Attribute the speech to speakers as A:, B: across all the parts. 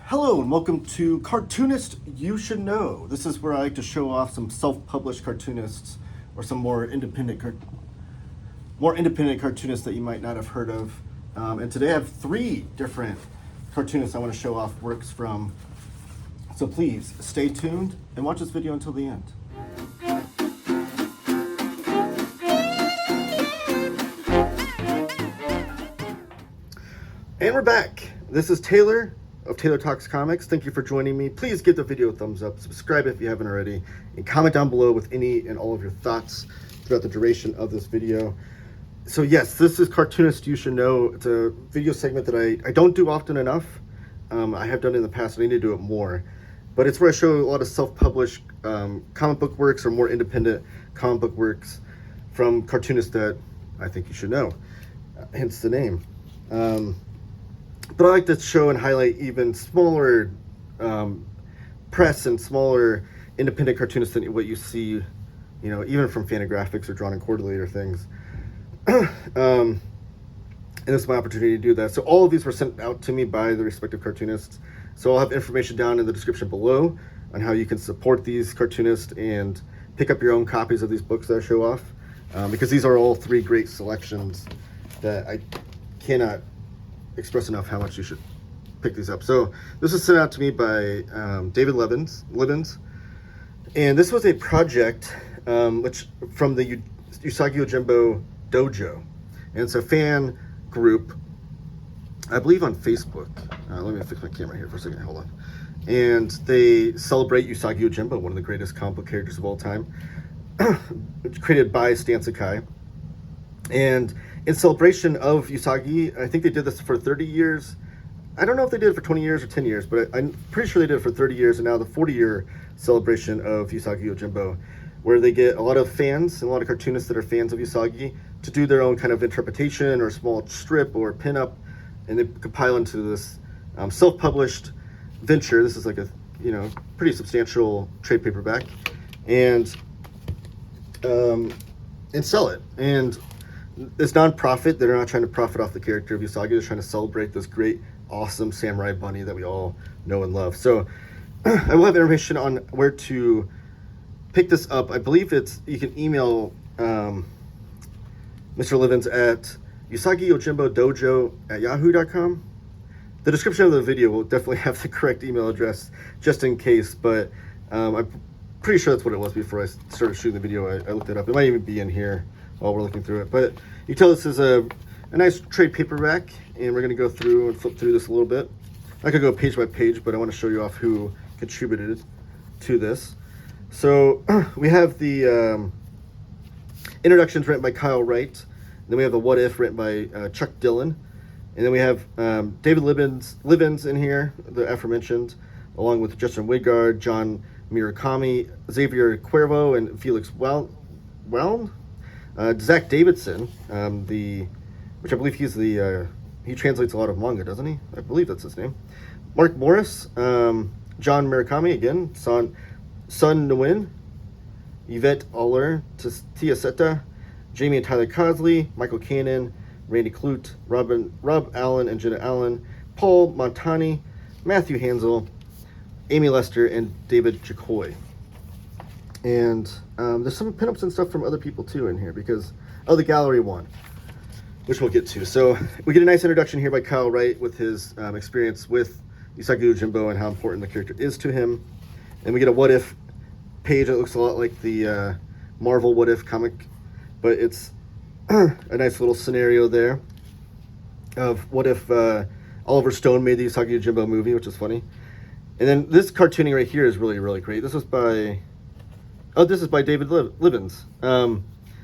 A: Hello and welcome to Cartoonist You Should Know. This is where I like to show off some self-published cartoonists or some more independent cartoonists that you might not have heard of. And today I have 3 different cartoonists I want to show off works from. So please stay tuned and watch this video until the end. And we're back. This is Taylor of Taylor Talks Comics. Thank you for joining me. Please give the video a thumbs up, subscribe if you haven't already, and comment down below with any and all of your thoughts throughout the duration of this video. So yes, this is Cartoonist You Should Know. It's a video segment that I don't do often enough. I have done it in the past, and I need to do it more. But it's where I show a lot of self-published comic book works or more independent comic book works from cartoonists that I think you should know, hence the name. But I like to show and highlight even smaller press and smaller independent cartoonists than what you see, even from Fantagraphics or Drawn and Quarterly or things. And this is my opportunity to do that. So all of these were sent out to me by the respective cartoonists. So I'll have information down in the description below on how you can support these cartoonists and pick up your own copies of these books that I show off. Because these are all 3 great selections that I cannot express enough how much you should pick these up. So this was sent out to me by David Livens, and this was a project which from the Usagi Yojimbo Dojo, and it's a fan group, I believe, on Facebook. Let me fix my camera here for a second. Hold on. And they celebrate Usagi Yojimbo, one of the greatest comic book characters of all time, created by Stan Sakai. And in celebration of Usagi, I think they did this for 30 years. I don't know if they did it for 20 years or 10 years, but I'm pretty sure they did it for 30 years, and now the 40-year celebration of Usagi Yojimbo, where they get a lot of fans and a lot of cartoonists that are fans of Usagi to do their own kind of interpretation or small strip or pinup, and they compile into this self-published venture. This is like a pretty substantial trade paperback, and sell it. And it's non-profit. They're not trying to profit off the character of Usagi. They're trying to celebrate this great, awesome samurai bunny that we all know and love. So I will have information on where to pick this up. I believe you can email Mr. Livens at usagiyojimbodojo@yahoo.com. The description of the video will definitely have the correct email address just in case, but I'm pretty sure that's what it was before I started shooting the video. I looked it up. It might even be in here while we're looking through it. But you can tell this is a nice trade paperback, and we're going to go through and flip through this a little bit. I could go page by page, but I want to show you off who contributed to this. So we have the introductions written by Kyle Wright. Then we have the What If written by Chuck Dillon. And then we have David Livens in here, the aforementioned, along with Justin Wigard, John Murakami, Xavier Cuervo, and Felix Welm. Zach Davidson, which I believe he translates a lot of manga, doesn't he? I believe that's his name. Mark Morris, John Murakami again, Sun Nguyen, Yvette Aller, Tia Seta, Jamie and Tyler Cosley, Michael Cannon, Randy Clute, Rob Allen and Jenna Allen, Paul Montani, Matthew Hansel, Amy Lester, and David Jacoy. And there's some pinups and stuff from other people too in here because the gallery one, which we'll get to. So we get a nice introduction here by Kyle Wright with his experience with Usagi Yojimbo and how important the character is to him. And we get a What If page that looks a lot like the Marvel What If comic, but it's a nice little scenario there of what if Oliver Stone made the Usagi Yojimbo movie, which is funny. And then this cartooning right here is really, really great. This is by David Livens,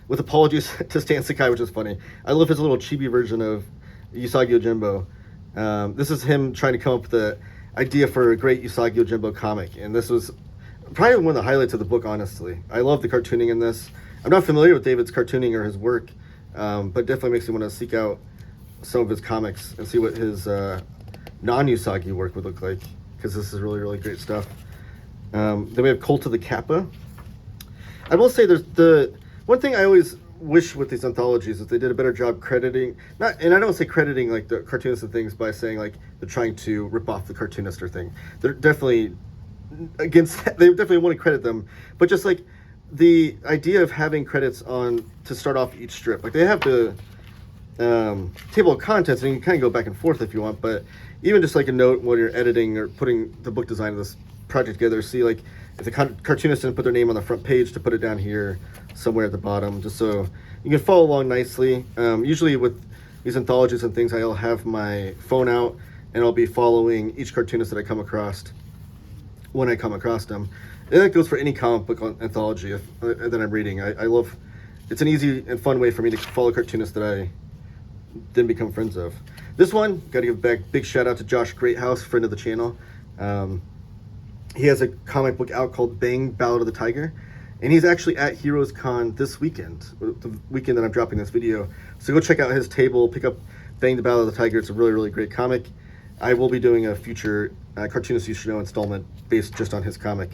A: with apologies to Stan Sakai, which is funny. I love his little chibi version of Usagi Yojimbo. This is him trying to come up with the idea for a great Usagi Yojimbo comic, and this was probably one of the highlights of the book, honestly. I love the cartooning in this. I'm not familiar with David's cartooning or his work, but definitely makes me want to seek out some of his comics and see what his non-Usagi work would look like, because this is really, really great stuff. Then we have Cult of the Kappa. I will say there's the one thing I always wish with these anthologies that they did a better job crediting, not, and I don't say crediting like the cartoonists and things by saying like they're trying to rip off the cartoonist or thing. They're definitely against, they definitely want to credit them, but just like the idea of having credits on to start off each strip, like they have the table of contents, and you can kind of go back and forth if you want, but even just like a note when you're editing or putting the book design of this project together, see like if the cartoonist didn't put their name on the front page, to put it down here somewhere at the bottom, just so you can follow along nicely. Usually with these anthologies and things, I'll have my phone out and I'll be following each cartoonist that I come across when I come across them. And that goes for any comic book anthology that I'm reading. I love, it's an easy and fun way for me to follow cartoonists that I didn't become friends of. This one, got to give back big shout out to Josh Greathouse, friend of the channel. He has a comic book out called Bang Ballad of the Tiger, and he's actually at Heroes Con this weekend, the weekend that I'm dropping this video. So go check out his table, pick up Bang the Ballad of the Tiger. It's a really, really great comic. I will be doing a future Cartoonists You Should Know installment based just on his comic.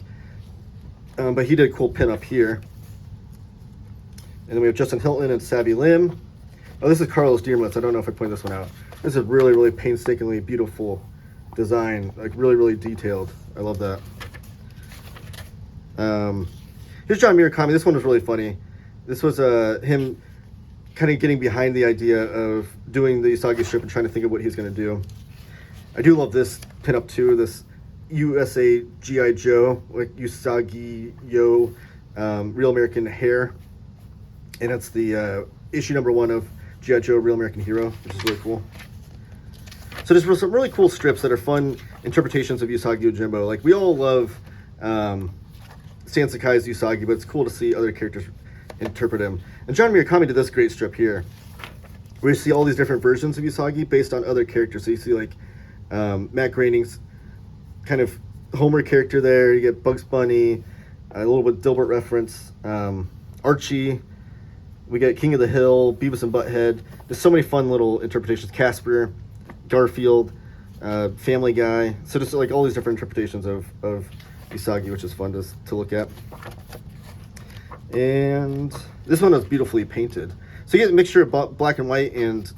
A: But he did a cool pin up here. And then we have Justin Hilton and Savvy Lim. Oh, this is Carlos Diermutz. I don't know if I pointed this one out. This is a really, really painstakingly beautiful design, like really, really detailed. I love that. Here's John Murakami. This one was really funny. This was him kind of getting behind the idea of doing the Usagi strip and trying to think of what he's going to do. I do love this pinup too. This USA G.I. Joe, like Usagi Yo, Real American Hair, and it's the issue #1 of G.I. Joe Real American Hero, which is really cool. So there's some really cool strips that are fun interpretations of Usagi Yojimbo. Like, we all love Stan Sakai's Usagi, but it's cool to see other characters interpret him. And John Murakami did this great strip here, where you see all these different versions of Usagi based on other characters. So you see like Matt Groening's kind of Homer character there. You get Bugs Bunny, a little bit Dilbert reference, Archie. We get King of the Hill, Beavis and Butthead. There's so many fun little interpretations. Casper, Garfield, Family Guy. So just like all these different interpretations of Usagi, which is fun to look at. And this one is beautifully painted. So you get a mixture of black and white and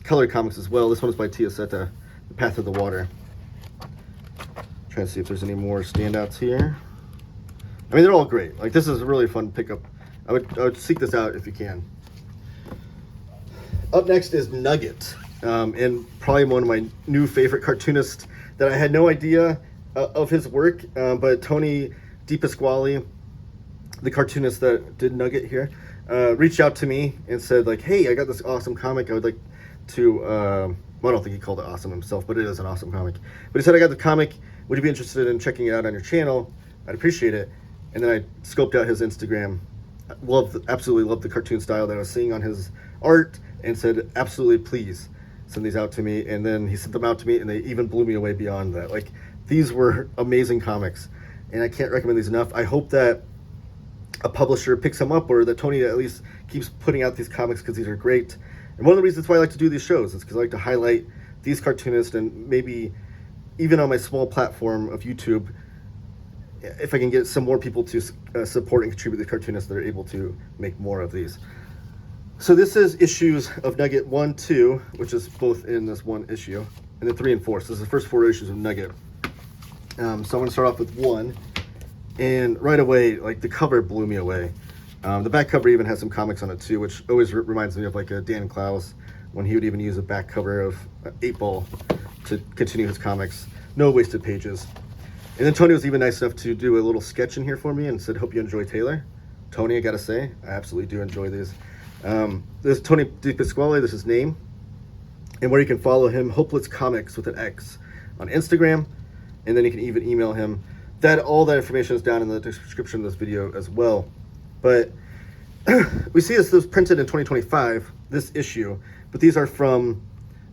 A: colored comics as well. This one is by Tia Seta, The Path of the Water. Trying to see if there's any more standouts here. I mean, they're all great. Like, this is a really fun pickup. I would seek this out if you can. Up next is Nugget, and probably one of my new favorite cartoonists that I had no idea of his work, but Tony DiPasquale, the cartoonist that did Nugget here, reached out to me and said, like, hey, I got this awesome comic. I would like to, well, I don't think he called it awesome himself, but it is an awesome comic. But he said, I got the comic. Would you be interested in checking it out on your channel? I'd appreciate it. And then I scoped out his Instagram. Absolutely loved the cartoon style that I was seeing on his art, and said, absolutely, please send these out to me. And then he sent them out to me, and they even blew me away beyond that. Like, these were amazing comics, and I can't recommend these enough. I hope that a publisher picks them up, or that Tony at least keeps putting out these comics, because these are great. And one of the reasons why I like to do these shows is because I like to highlight these cartoonists, and maybe even on my small platform of YouTube, if I can get some more people to support and contribute the cartoonists that are able to make more of these. So this is issues of Nugget 1, 2, which is both in this one issue, and then 3 and 4. So this is the first 4 issues of Nugget. So I'm going to start off with 1, and right away, like, the cover blew me away. The back cover even has some comics on it too, which always reminds me of like a Dan Clowes, when he would even use a back cover of 8-Ball to continue his comics. No wasted pages. And then Tony was even nice enough to do a little sketch in here for me and said, hope you enjoy Taylor. Tony, I gotta say, I absolutely do enjoy these. This is Tony DiPasquale, this is his name. And where you can follow him, Hopeless Comics with an X on Instagram. And then you can even email him. All that information is down in the description of this video as well. But we see this was printed in 2025, this issue. But these are from,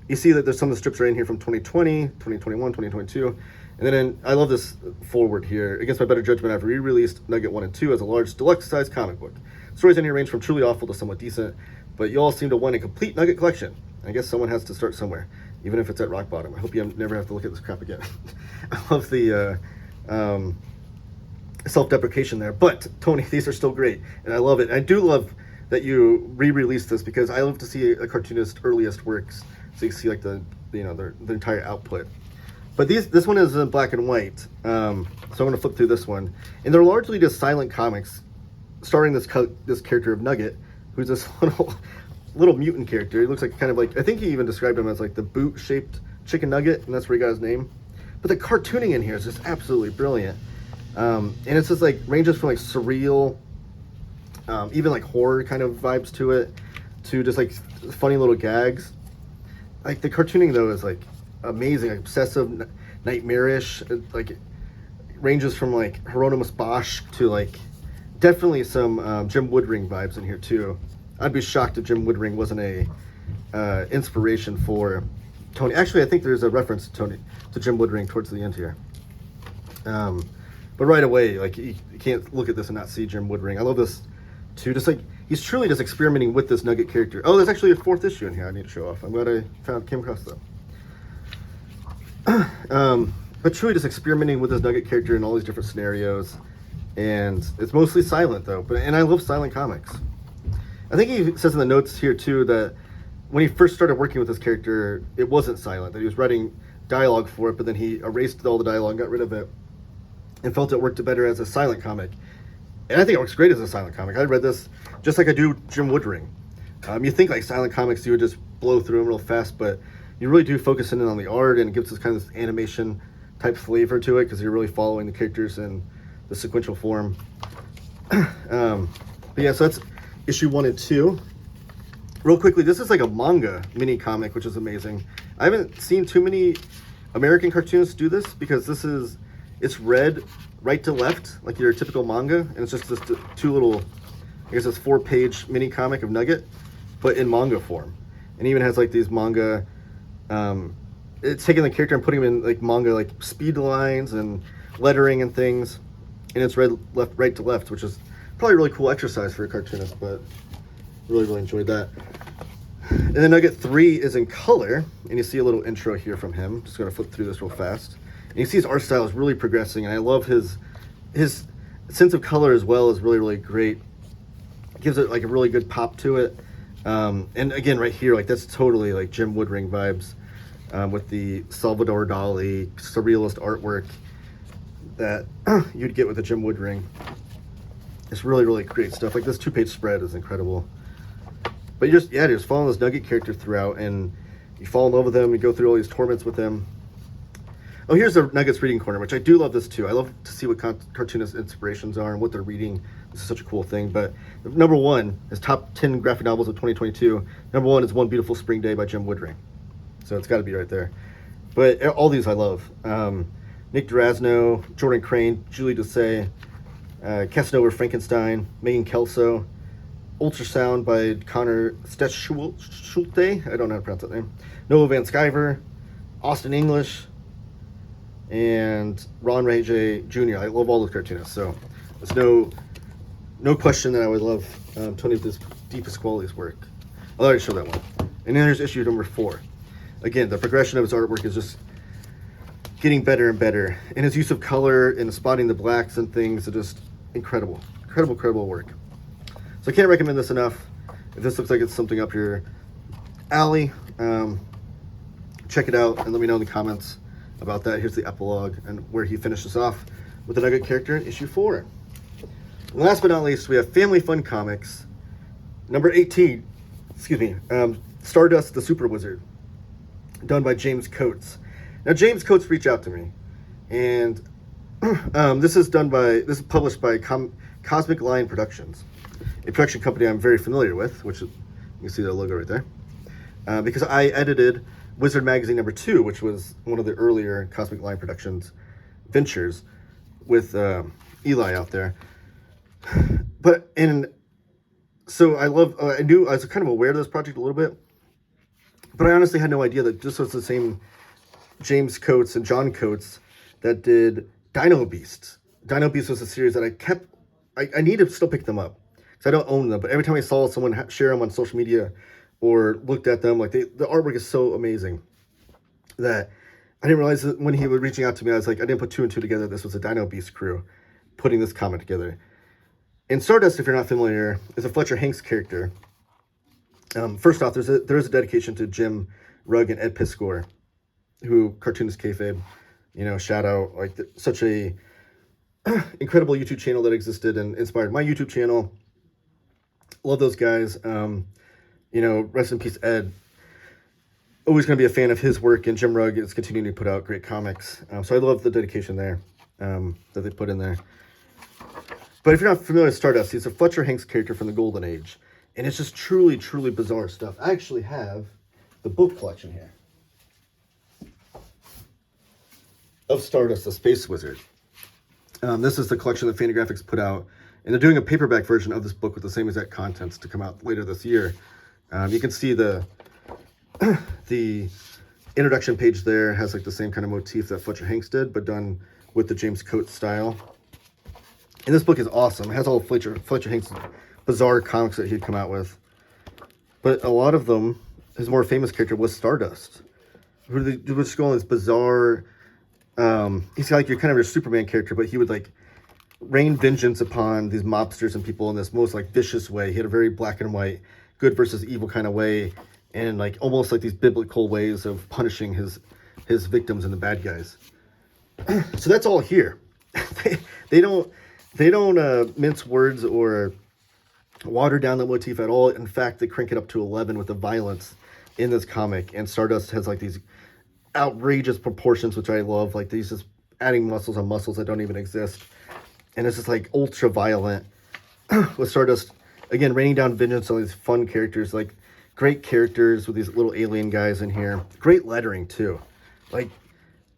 A: you see that there's some of the strips right in here from 2020, 2021, 2022. And then I love this forward here. Against my better judgment, I've re-released Nugget 1 and 2 as a large deluxe-sized comic book. Stories in here range from truly awful to somewhat decent, but you all seem to want a complete Nugget collection. I guess someone has to start somewhere, even if it's at rock bottom. I hope you never have to look at this crap again. I love the self-deprecation there. But, Tony, these are still great, and I love it. I do love that you re-release this, because I love to see a cartoonist earliest works, so you see like the the entire output. But this one is in black and white, so I'm going to flip through this one, and they're largely just silent comics, starring this character of Nugget, who's this little mutant character. He looks like kind of like, I think he even described him as like the boot-shaped chicken nugget, and that's where he got his name. But the cartooning in here is just absolutely brilliant, and it's just like ranges from like surreal, even like horror kind of vibes to it, to just like funny little gags. Like the cartooning though is like amazing, like obsessive, nightmarish. Like it ranges from like Hieronymus Bosch to like definitely some Jim Woodring vibes in here too. I'd be shocked if Jim Woodring wasn't a inspiration for Tony. Actually, I think there's a reference to Jim Woodring towards the end here. But right away, like you can't look at this and not see Jim Woodring. I love this too. Just like he's truly just experimenting with this Nugget character. Oh, there's actually a 4th issue in here I need to show off. I'm glad I came across that. But truly just experimenting with this Nugget character in all these different scenarios, and it's mostly silent though. And I love silent comics. I think he says in the notes here too that when he first started working with this character, it wasn't silent, that he was writing dialogue for it, but then he erased all the dialogue, got rid of it, and felt it worked better as a silent comic. And I think it works great as a silent comic. I read this just like I do Jim Woodring. You think like silent comics, you would just blow through them real fast, but you really do focus in on the art, and it gives this kind of animation type flavor to it, because you're really following the characters in the sequential form. But yeah, so that's issue 1 and 2. Real quickly, this is like a manga mini comic, which is amazing. I haven't seen too many American cartoonists do this, because it's read right to left like your typical manga, and it's just this 2 little, I guess it's 4-page mini comic of Nugget, but in manga form. And even has like these manga, it's taking the character and putting him in like manga like speed lines and lettering and things, and it's read right to left, which is probably a really cool exercise for a cartoonist, but really enjoyed that. And then Nugget 3 is in color, and you see a little intro here from him. Just gonna flip through this real fast. And you see his art style is really progressing, and I love his sense of color as well is really great. It gives it like a really good pop to it. And again, right here, like that's totally like Jim Woodring vibes, with the Salvador Dali surrealist artwork that you'd get with a Jim Woodring. It's really great stuff. Like this 2-page spread is incredible. But you just follow this Nugget character throughout, and you fall in love with him. You go through all these torments with him. Oh, here's the Nuggets reading corner, which I do love this too. I love to see what cartoonist inspirations are and what they're reading. This is such a cool thing. But number 1 is top 10 graphic novels of 2022. Number 1 is One Beautiful Spring Day by Jim Woodring. So it's got to be right there. But all these I love. Nick Durazno, Jordan Crane, Julie Doucet, Casanova Frankenstein, Megan Kelso, Ultrasound by Connor Schulte, I don't know how to pronounce that name, Noah Van Sciver, Austin English, and Ron Ray J. Jr. I love all those cartoonists, so there's no question that I would love Tony DiPasquale's work. I'll already show that one. And then there's issue number 4. Again, the progression of his artwork is just getting better and better, and his use of color and spotting the blacks and things are just incredible work. So I can't recommend this enough. If this looks like it's something up your alley, check it out and let me know in the comments about that. Here's the epilogue and where he finishes off with the Nugget character in issue 4. And last but not least, we have Family Fun Comics, number 18, Stardust the Super Wizard, done by James Coates. Now, James Coates reached out to me, and this is published by Cosmic Lion Productions, a production company I'm very familiar with, which is, you can see the logo right there, because I edited Wizard Magazine number 2, which was one of the earlier Cosmic Lion Productions ventures with Eli out there. So I was kind of aware of this project a little bit, but I honestly had no idea that this was the same James Coates and John Coates that did Dino Beast. Dino Beast was a series that I need to still pick them up, because I don't own them, but every time I saw someone share them on social media or looked at them, like the artwork is so amazing that I didn't realize that when he was reaching out to me, I was like, I didn't put 2 and 2 together. This was a Dino Beast crew putting this comic together. And Stardust, if you're not familiar, is a Fletcher Hanks character. First off, there is a dedication to Jim Rugg and Ed Piscor, who Cartoonist kayfabe, shout out, like such a incredible YouTube channel that existed and inspired my YouTube channel. Love those guys. Rest in peace, Ed. Always going to be a fan of his work, and Jim Rugg is continuing to put out great comics. So I love the dedication there that they put in there. But if you're not familiar with Stardust, he's a Fletcher Hanks character from the Golden Age. And it's just truly, truly bizarre stuff. I actually have the book collection here of Stardust, the Space Wizard. This is the collection that Fantagraphics put out. And they're doing a paperback version of this book with the same exact contents to come out later this year. You can see the introduction page there has like the same kind of motif that Fletcher Hanks did, but done with the James Coates style. And this book is awesome. It has all Fletcher Hanks' bizarre comics that he'd come out with. But a lot of them, his more famous character was Stardust. Who would just go on this bizarre, he's like your kind of your Superman character, but he would like rain vengeance upon these mobsters and people in this most like vicious way. He had a very black and white, good versus evil kind of way, and like almost like these biblical ways of punishing his victims and the bad guys. So that's all here. they don't mince words or water down the motif at all. In fact, they crank it up to 11 with the violence in this comic. And Stardust has like these outrageous proportions, which I love. Like these just adding muscles on muscles that don't even exist. And it's just like ultra violent with Stardust, again, raining down vengeance on these fun characters, like great characters with these little alien guys in here. Great lettering too. Like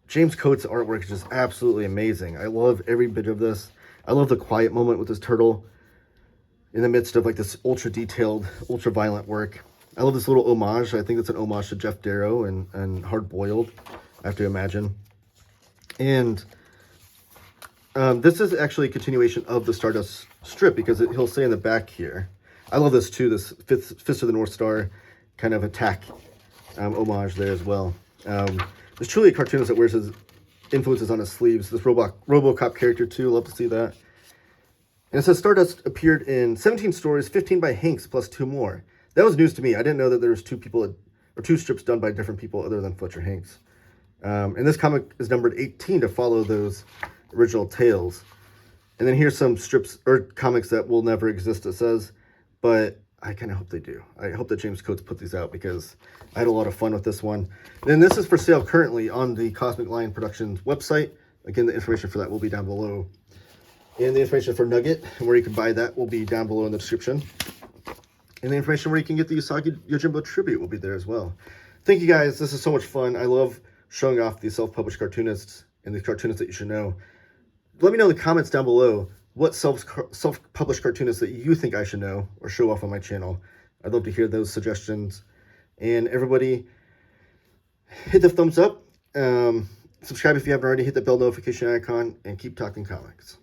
A: James Coates' artwork is just absolutely amazing. I love every bit of this. I love the quiet moment with this turtle in the midst of like this ultra detailed, ultra violent work. I love this little homage. I think it's an homage to Jeff Darrow and Hard Boiled, I have to imagine. And this is actually a continuation of the Stardust strip, because he'll say in the back here, I love this too, this Fist of the North Star kind of attack homage there as well. There's truly a cartoonist that wears his influences on his sleeves. This RoboCop character too, love to see that. And it says Stardust appeared in 17 stories, 15 by Hanks, plus 2 more. That was news to me. I didn't know that there was 2 strips done by different people other than Fletcher Hanks. And this comic is numbered 18 to follow those original tales. And then here's some strips or comics that will never exist, it says, but I kind of hope they do. I hope that James Coates put these out because I had a lot of fun with this one. And this is for sale currently on the Cosmic Lion Productions website. Again, the information for that will be down below. And the information for Nugget and where you can buy that will be down below in the description. And the information where you can get the Usagi Yojimbo tribute will be there as well. Thank you guys. This is so much fun. I love showing off these self-published cartoonists and the cartoonists that you should know. Let me know in the comments down below what self-published cartoonists that you think I should know or show off on my channel. I'd love to hear those suggestions. And everybody, hit the thumbs up. Subscribe if you haven't already. Hit the bell notification icon and keep talking comics.